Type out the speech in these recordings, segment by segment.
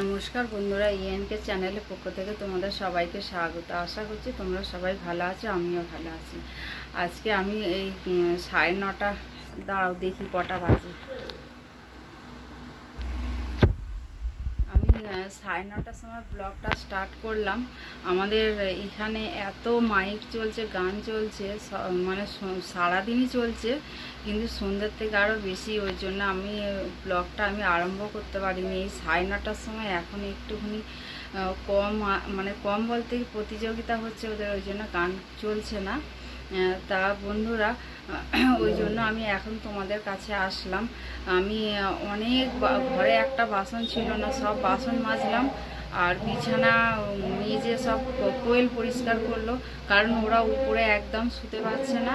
নমস্কার বন্ধুরা, ইএনকে চ্যানেলের পক্ষ থেকে তোমাদের সবাইকে স্বাগত। আশা করছি তোমরা সবাই ভালো আছো, আমিও ভালো আছি। আজকে আমি এই 9:30, দাঁড়াও দেখি কটা বাজে। আমি 9:30টার সময় ব্লগটা স্টার্ট করলাম। আমাদের এখানে এত মাইক চলছে, গান চলছে, মানে সারাদিনই চলছে, কিন্তু সন্ধ্যের থেকে আরও বেশি। ওই জন্য আমি ব্লগটা আরম্ভ করতে পারিনি। এই 9:30টার সময় এখন একটুখানি কম, মানে কম বলতে প্রতিযোগিতা হচ্ছে ওদের, ওই জন্য গান চলছে না। তা বন্ধুরা, ওই জন্য আমি এখন তোমাদের কাছে আসলাম। আমি অনেক ঘরে একটা বাসন ছিল না, সব বাসন মাজলাম, আর বিছানা মেজে সব কোয়েল পরিষ্কার করলো, কারণ ওরা উপরে একদম শুতে পারছে না।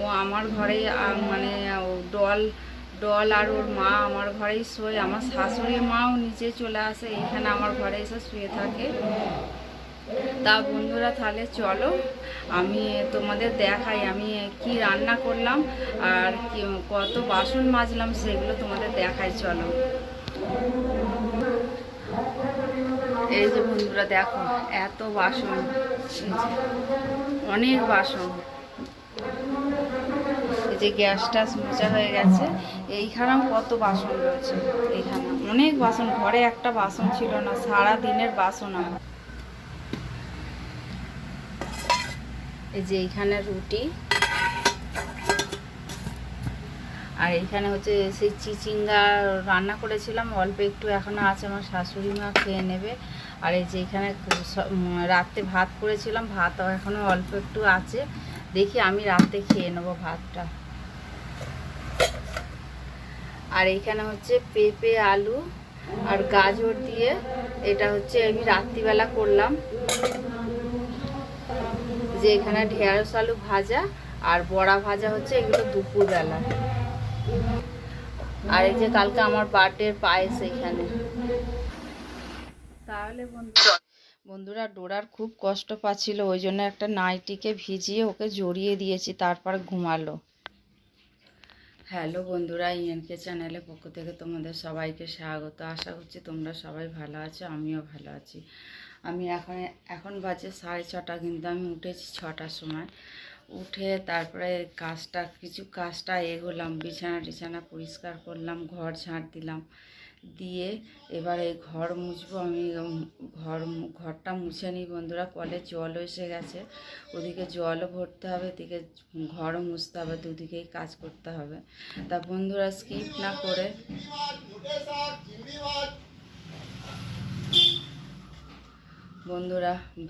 ও আমার ঘরে, মানে ডল ডল আর ওর মা আমার ঘরেই শোয়। আমার শাশুড়ি মাও নিচে চলে আসে, এইখানে আমার ঘরে এসে শুয়ে থাকে। তা বন্ধুরা, তাহলে চলো আমি তোমাদের দেখাই আমি কি রান্না করলাম আর কত বাসন মাজলাম, সেগুলো তোমাদের দেখাই। চলো, এই যে বন্ধুরা দেখো, এত বাসন, অনেক বাসন। এই যে গ্যাসটা মোচা হয়ে গেছে, এইখানেও কত বাসন রয়েছে। এইখানে অনেক বাসন, ঘরে একটা বাসন ছিল না, সারা দিনের বাসন আমার। এই যে এইখানে রুটি, আর এইখানে হচ্ছে সেই চিচিঙ্গা রান্না করেছিলাম, অল্প একটু এখনও আছে, আমার শাশুড়ি মা খেয়ে নেবে। আর এই যে এখানে রাতে ভাত করেছিলাম, ভাতও এখনও অল্প একটু আছে, দেখি আমি রাতে খেয়ে নেবো ভাতটা। আর এইখানে হচ্ছে পেঁপে, আলু আর গাজর দিয়ে, এটা হচ্ছে আমি রাত্রিবেলা করলাম। যে এখানে ঢেঁড়স আলু ভাজা আর বড়া ভাজা হচ্ছে, এগুলো দুপুরবেলা। আর এই যে কালকে আমার বার্থডের পায়েস এখানে। তাহলে বন্ধুরা, ডোরার খুব কষ্ট পাচ্ছিল, ওই জন্য একটা নাইটিকে ভিজিয়ে ওকে জড়িয়ে দিয়েছি, তারপর ঘুমালো। হ্যালো বন্ধুরা, ইএনকে চ্যানেলের পক্ষ থেকে তোমাদের সবাইকে স্বাগত। আশা করছি তোমরা সবাই ভালো আছো, আমিও ভালো আছি। আমি এখন বাজে 6:30, কিন্তু আমি উঠেছি 6টার সময়। উঠে তারপরে কাজটা এগোলাম, বিছানা পরিষ্কার করলাম, ঘর ঝাঁট দিলাম, দিয়ে এবারে ঘর মুছবো। আমি ঘরটা মুছে নিই বন্ধুরা, কলে জলও এসে গেছে, ওদিকে জলও ভরতে হবে, এদিকে ঘরও মুছতে হবে, দুদিকেই কাজ করতে হবে। তা বন্ধুরা, স্কিপ না করে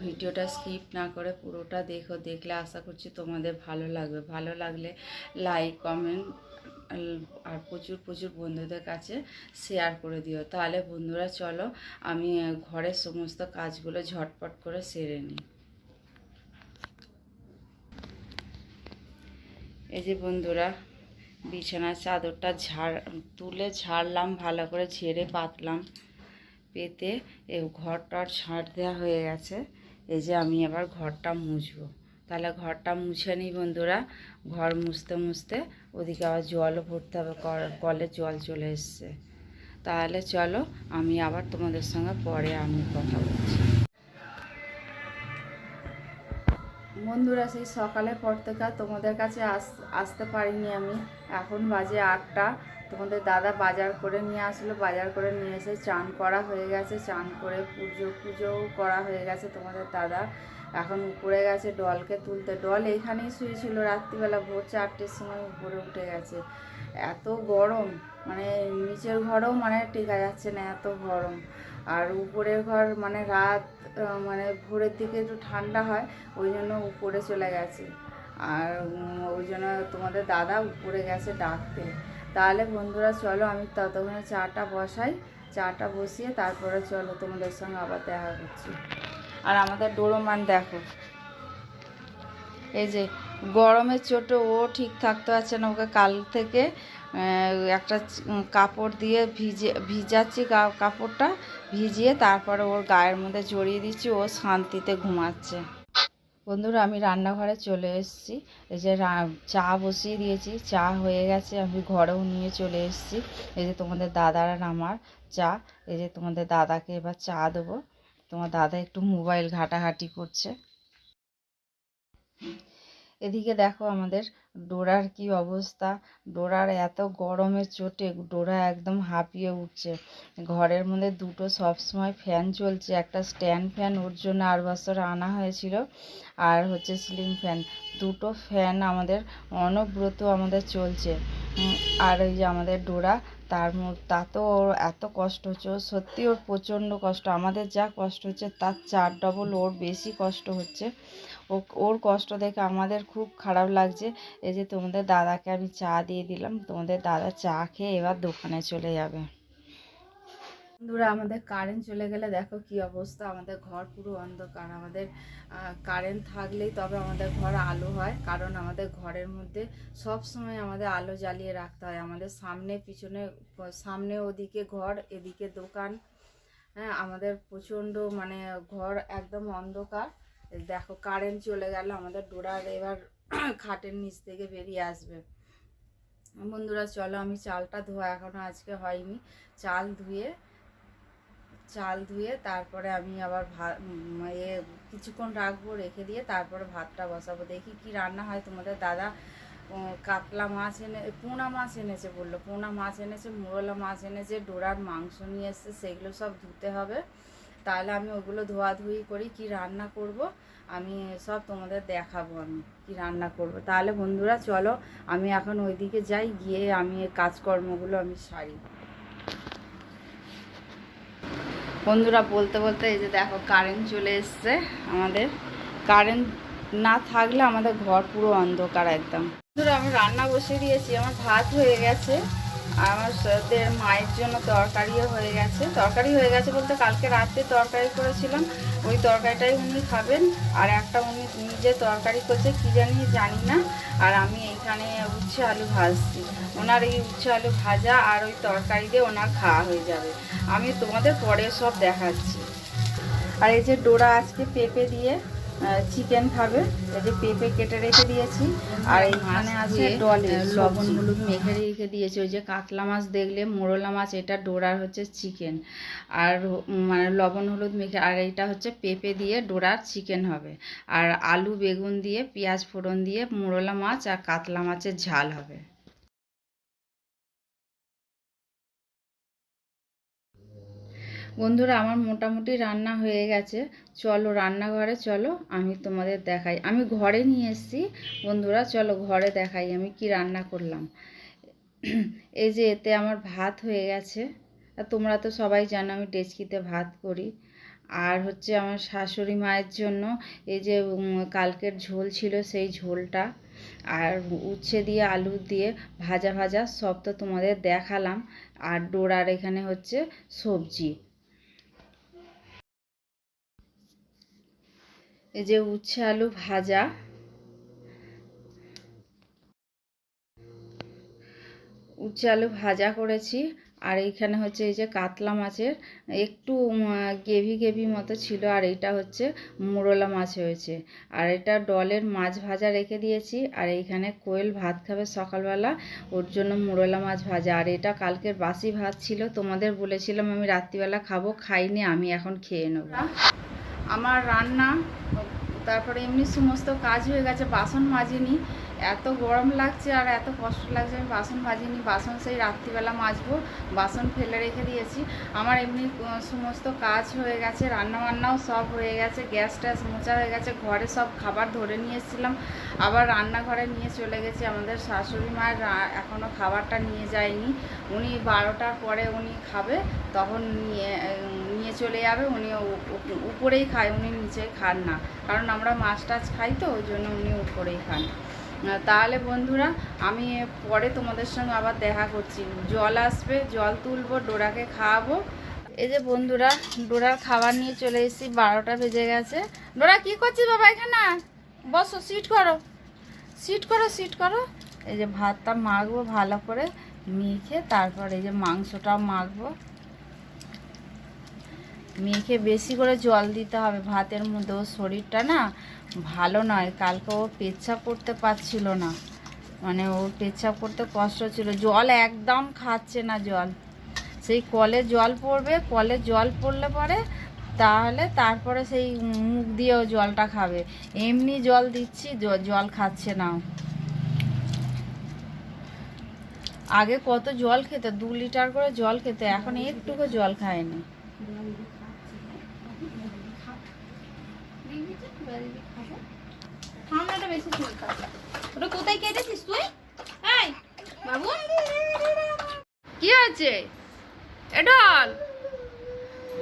ভিডিওটা স্কিপ না করে পুরোটা দেখো। দেখলে আশা করছি তোমাদের ভালো লাগবে। ভালো লাগলে লাইক, কমেন্ট আর প্রচুর বন্ধুদের কাছে শেয়ার করে দিও। তাহলে বন্ধুরা চলো, আমি ঘরের সমস্ত কাজগুলো ঝটপট করে সেরে নিই। এই যে বন্ধুরা, বিছানার চাদরটা তুলে ঝাড়লাম, ভালো করে ঝেড়ে পাতলাম, পেতে এই ঘরটার ঝাঁট দেওয়া হয়ে গেছে। এই যে আমি এবার ঘরটা মুছবো। তাহলে ঘরটা মুছে নিই বন্ধুরা। ঘর মুছতে ওদিকে আবার জলও ভরতে হবে, কলে জল চলে এসছে। তাহলে চলো, আমি আবার তোমাদের সঙ্গে পরে আমি কথা বলছি। বন্ধুরা, সেই সকালের পর থেকে তোমাদের কাছে আসতে পারিনি আমি। এখন বাজে 8টা। তোমাদের দাদা বাজার করে নিয়ে আসলো, বাজার করে নিয়ে এসে চান করা হয়ে গেছে, চান করে পুজোও করা হয়ে গেছে। তোমাদের দাদা এখন উপরে গেছে ডলকে তুলতে। ডল এইখানেই শুয়েছিল রাত্রিবেলা, ভোর 4টের সময় উপরে উঠে গেছে। এত গরম, মানে নিচের ঘরেও মানে টেকা যাচ্ছে না, এত গরম। আর উপরের ঘর মানে মানে ভোরের দিকে একটু ঠান্ডা হয়, ওই জন্য উপরে চলে গেছে। আর ওই জন্য তোমাদের দাদা উপরে গেছে ডাকতে। তাহলে বন্ধুরা চলো, আমি ততক্ষণে চাটা বসাই, চাটা বসিয়ে তারপরে চলো তোমাদের সঙ্গে আবার দেখা করছি। আর আমাদের ডোরোমান দেখো, এই যে গরমের চোটে ও ঠিক থাকতে পারছে না, ওকে কাল থেকে একটা কাপড় দিয়ে ভিজাচ্ছি, কাপড়টা ভিজিয়ে তারপরে ওর গায়ের মধ্যে জড়িয়ে দিচ্ছি, ও শান্তিতে ঘুমাচ্ছে। বন্ধুরা, আমি রান্নাঘরে চলে এসেছি। এই যে চা বসিয়ে দিয়েছি, চা হয়ে গেছে, আমি ঘরেও নিয়ে চলে এসেছি। এই যে তোমাদের দাদার আর আমার চা। এই যে তোমাদের দাদাকে এবার চা দেবো। তোমার দাদা একটু মোবাইল ঘাটাঘাটি করছে। এদিকে দেখো আমাদের ডোরার কি অবস্থা। ডোরার এত গরমের চোটে ডোরা একদম হাঁপিয়ে উঠছে। ঘরের মধ্যে দুটো সবসময় ফ্যান চলছে, একটা স্ট্যান্ড ফ্যান ওর জন্য আর বছর আনা হয়েছিল, আর হচ্ছে সিলিং ফ্যান। দুটো ফ্যান আমাদের অনবরত আমাদের চলছে। আর এই যে আমাদের ডোরা, তাতেও ওর এত কষ্ট হচ্ছে। ওর সত্যি ওর প্রচণ্ড কষ্ট। আমাদের যা কষ্ট হচ্ছে তার 4 ডবল ওর বেশি কষ্ট হচ্ছে। ওর কষ্ট দেখে আমাদের খুব খারাপ লাগছে। এই যে তোমাদের দাদাকে আমি চা দিয়ে দিলাম। তোমাদের দাদা চা খেয়ে এবার দোকানে চলে যাবে। বন্ধুরা, আমাদের কারেন্ট চলে গেলে দেখো কি অবস্থা। আমাদের ঘর পুরো অন্ধকার। আমাদের কারেন্ট থাকলেই তবে আমাদের ঘর আলো হয়, কারণ আমাদের ঘরের মধ্যে সব সময় আমাদের আলো জ্বালিয়ে রাখতে হয়। আমাদের সামনে পিছনে, সামনে ওদিকে ঘর, এদিকে দোকান। হ্যাঁ, আমাদের প্রচণ্ড মানে ঘর একদম অন্ধকার। দেখো কারেন্ট চলে গেল, আমাদের ডোরার এবার খাটের নিচ থেকে বেরিয়ে আসবে। বন্ধুরা চলো, আমি চালটা ধোয়া এখনো আজকে হয়নি। চাল ধুয়ে তারপরে আমি আবার কিছুক্ষণ রাখবো, রেখে দিয়ে তারপরে ভাতটা বসাবো। দেখি কি রান্না হয়। তোমাদের দাদা কাতলা মাছ পোনা মাছ এনেছে বললো। পোনা মাছ এনেছে, মোরলা মাছ এনেছে, ডোরার মাংস নিয়ে এসছে। সেগুলো সব ধুতে হবে। তাহলে আমি ওগুলো ধোয়াধুয়ি করি, কি রান্না করব আমি সব তোমাদের দেখাবো আমি কি রান্না করব। তাহলে বন্ধুরা চলো, আমি এখন ওইদিকে যাই, গিয়ে আমি কাজকর্মগুলো আমি সারি। বন্ধুরা বলতে বলতে এই যে দেখো কারেন্ট চলে এসছে আমাদের। কারেন্ট না থাকলে আমাদের ঘর পুরো অন্ধকার একদম। বন্ধুরা আমি রান্না বসিয়ে দিয়েছি, আমার ভাত হয়ে গেছে, আর আমার মায়ের জন্য তরকারিও হয়ে গেছে। তরকারি হয়ে গেছে বলতে কালকে রাতে তরকারি করেছিলাম, ওই তরকারিটাই উনি খাবেন। আর একটা উনি নিজে তরকারি করছে, কি জানি না। আর আমি এইখানে উচ্ছে আলু ভাজছি। ওনার এই উচ্ছে আলু ভাজা আর ওই তরকারি দিয়ে ওনার খাওয়া হয়ে যাবে। আমি তোমাদের পরে সব দেখাচ্ছি। আর এই যে ডোরা আজকে পেঁপে দিয়ে চিকেন খাবে। এই যে পেঁপে কেটে রেখে দিয়েছি, আর এইখানে আছে ডলে লবণ হলুদ মেখে রেখে দিয়েছি। ওই যে কাতলা মাছ দেখলে, মোরলা মাছ, এটা ডোরার হচ্ছে চিকেন, আর মানে লবণ হলুদ মেখে। আর এইটা হচ্ছে পেঁপে দিয়ে ডোরার চিকেন হবে। আর আলু বেগুন দিয়ে পেঁয়াজ ফোড়ন দিয়ে মোরলা মাছ আর কাতলা মাছের ঝাল হবে। বন্ধুরা আমার মোটামুটি রান্না হয়ে গেছে। চলো রান্নাঘরে চলো, আমি তোমাদের দেখাই। আমি ঘরে নিয়ে এসেছি বন্ধুরা, চলো ঘরে দেখাই আমি কি রান্না করলাম। এই যে এতে আমার ভাত হয়ে গেছে। আর তোমরা তো সবাই জানো আমি ডেচকিতে ভাত করি। আর হচ্ছে আমার শাশুড়ি মায়ের জন্য এই যে কালকের ঝোল ছিল, সেই ঝোলটা, আর উচ্ছে দিয়ে আলু দিয়ে ভাজা ভাজা সব তো তোমাদের দেখালাম। আর ডোরার এখানে হচ্ছে সবজি। এই যে উচ্ছে আলু ভাজা, উচ্ছে আলু ভাজা করেছি। আর এইখানে হচ্ছে এই যে কাতলা মাছের একটু গ্রেভি মতো ছিল, আর এইটা হচ্ছে মোরলা মাছ হয়েছে। আর এটা ডলের মাছ ভাজা রেখে দিয়েছি। আর এইখানে কোয়েল ভাত খাবে সকালবেলা, ওর জন্য মোরলা মাছ ভাজা। আর এটা কালকের বাসি ভাত ছিল, তোমাদের বলেছিলাম আমি রাত্রিবেলা খাবো, খাইনি, আমি এখন খেয়ে নেব। আমার রান্না তারপরে এমনি সমস্ত কাজ হয়ে গেছে। বাসন মাজিনি, এত গরম লাগছে আর এত কষ্ট লাগছে, আমি বাসন মাজিনি। বাসন সেই রাত্রিবেলা মাজবো, বাসন ফেলে রেখে দিয়েছি। আমার এমনি সমস্ত কাজ হয়ে গেছে, রান্নাবান্নাও সব হয়ে গেছে, গ্যাস ট্যাস মোছা হয়ে গেছে। ঘরে সব খাবার ধরে নিয়ে এসেছিলাম, আবার রান্নাঘরে নিয়ে চলে গেছি। আমাদের শাশুড়ি মায়ের এখনও খাবারটা নিয়ে যায়নি। উনি 12টার পরে উনি খাবে, তখন নিয়ে চলে যাবে। উনি উপরেই খায়, উনি নিচে খান না, কারণ আমরা মাছ টাছ খাই তো, ওই জন্য উনি উপরেই খান। তাহলে বন্ধুরা আমি পরে তোমাদের সঙ্গে আবার দেখা করছি। জল আসবে, জল তুলবো, ডোরাকে খাওয়াবো। এই যে বন্ধুরা ডোরার খাবার নিয়ে চলে এসেছি, 12টা বেজে গেছে। ডোরা কি করছিস বাবা? এখানে বসো, সিট করো। এই যে ভাতটা মাখবো ভালো করে মেখে, তারপর এই যে মাংসটাও মাখবো। মেখে বেশি করে জল দিতে হবে ভাতের মধ্যে। ওর শরীরটা না ভালো নয়, কালকে ও পেচ্ছাপ করতে পারছিল না, মানে ওর পেচ্ছাপ করতে কষ্ট ছিল। জল একদম খাচ্ছে না, জল সেই কলে জল পড়বে, কলে জল পড়লে পরে তাহলে তারপরে সেই মুখ দিয়েও জলটা খাবে। এমনি জল দিচ্ছি, জল খাচ্ছে না। আগে কত জল খেতে, 2 লিটার করে জল খেতে, এখন একটুকু জল খায়নি। ওটা কোথায় কেটেছিস তুই? এই বাবু, কি হয়েছে? এ ডল,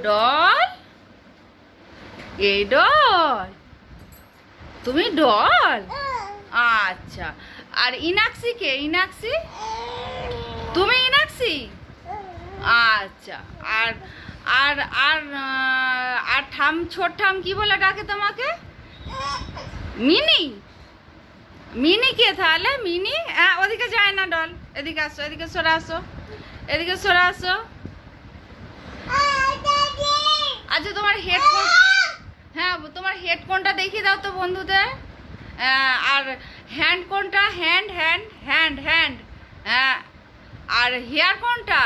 ডল, এই ডল, তুমি ডল? আচ্ছা, আর ইনাক্সি কে? ইনাক্সি, তুমি ইনাক্সি? আচ্ছা, আর আর আর আর ঠাম, ছোট ঠাম কি বলে ডাকে তোমাকে? মিনি? মিনি কে তাহলে? মিনি? হ্যাঁ, ওদিকে যায় না ডল, এদিকে আসো, এদিকে সরে আসো, এদিকে সরে আসো। আচ্ছা, তোমার হেডফোন, হ্যাঁ তোমার হেডফোনটা দেখিয়ে দাও তো বন্ধুদের। আর হ্যান্ড কোনটা? হ্যান্ড হ্যান্ড হ্যান্ড হ্যান্ড হ্যাঁ, আর হেয়ার কোনটা?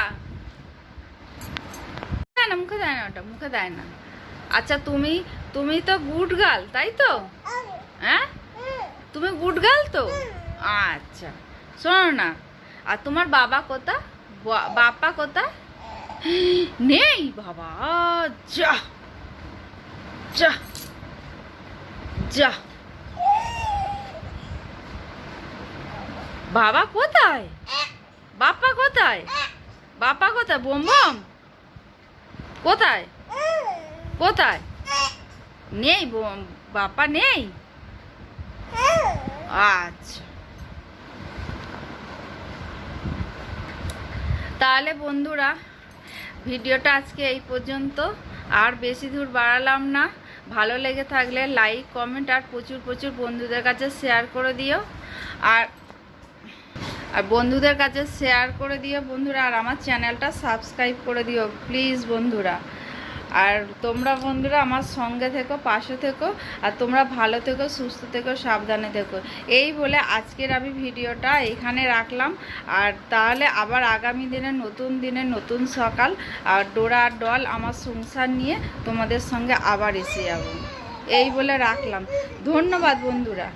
না, মুখে দেয় না, ওটা মুখে দেয় না। আচ্ছা, তুমি তুমি তো গুড গার্ল, তাই তো? হ্যাঁ, তুমি গুড গার্ল তো? আচ্ছা, শোনো না, আর তোমার বাবা কোথা? বাপ্পা কোথা? নেই বাবা, যা যা যা। বাবা কোথায়? বাপ্পা কোথায়? বাপ্পা কোথায়? বোম বোম কোথায়? কোথায়? নেই, বাপ্পা নেই। আচ্ছা, তাহলে বন্ধুরা ভিডিওটা আজকে এই পর্যন্ত, আর বেশি দূর বাড়ালাম না। ভালো লেগে থাকলে লাইক, কমেন্ট আর প্রচুর প্রচুর বন্ধুদের কাছে শেয়ার করে দিও। আর বন্ধুদের কাছে শেয়ার করে দিও বন্ধুরা, আর আমার চ্যানেলটা সাবস্ক্রাইব করে দিও প্লিজ বন্ধুরা। আর তোমরা বন্ধুরা আমার সঙ্গে থেকো, পাশে থেকো, আর তোমরা ভালো থেকো, সুস্থ থেকো, সাবধানে থেকো। এই বলে আজকের আমি ভিডিওটা এখানে রাখলাম। আর তাহলে আবার আগামী দিনে, নতুন দিনে, নতুন সকাল আর ডোরা আর ডল আমার সংসার নিয়ে তোমাদের সঙ্গে আবার এসে যাব। এই বলে রাখলাম। ধন্যবাদ বন্ধুরা।